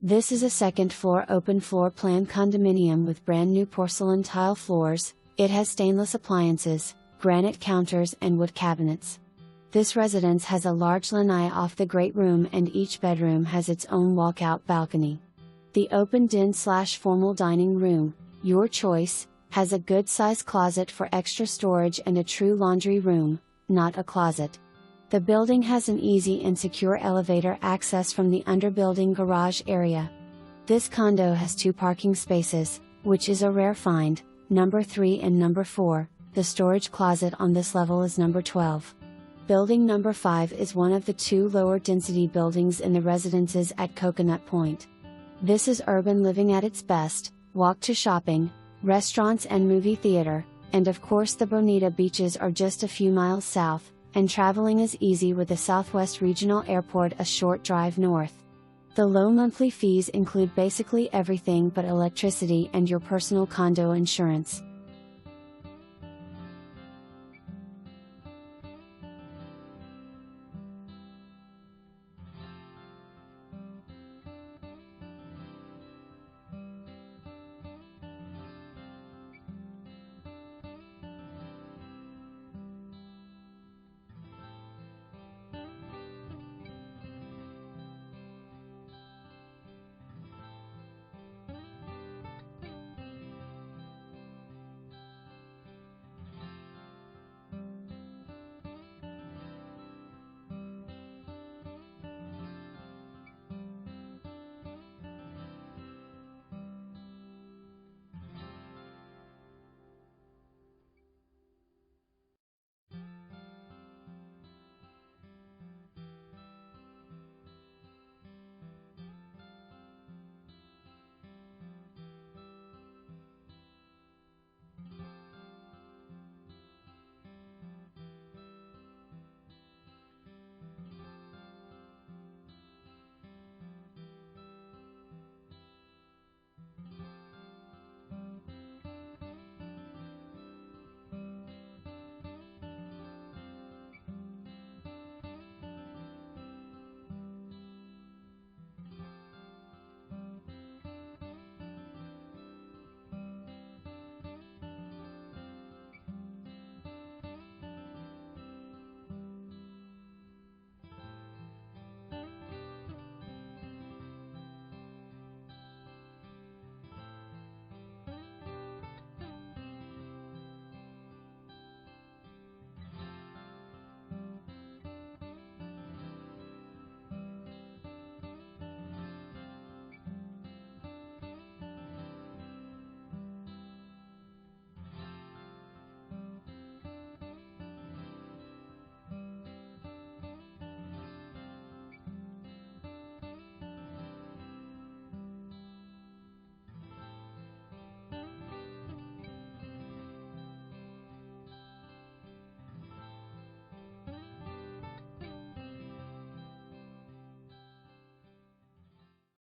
This is a second-floor open-floor plan condominium with brand-new porcelain tile floors. It has stainless appliances, granite counters and wood cabinets. This residence has a large lanai off the great room and each bedroom has its own walkout balcony. The open den/formal dining room, your choice, has a good-sized closet for extra storage and a true laundry room, not a closet. The building has an easy and secure elevator access from the underbuilding garage area. This condo has 2 parking spaces, which is a rare find, number 3 and number 4, the storage closet on this level is number 12. Building number 5 is one of the 2 lower density buildings in the residences at Coconut Point. This is urban living at its best, walk to shopping, restaurants and movie theater, and of course the Bonita beaches are just a few miles south, and traveling is easy with the Southwest Regional Airport a short drive north. The low monthly fees include basically everything but electricity and your personal condo insurance.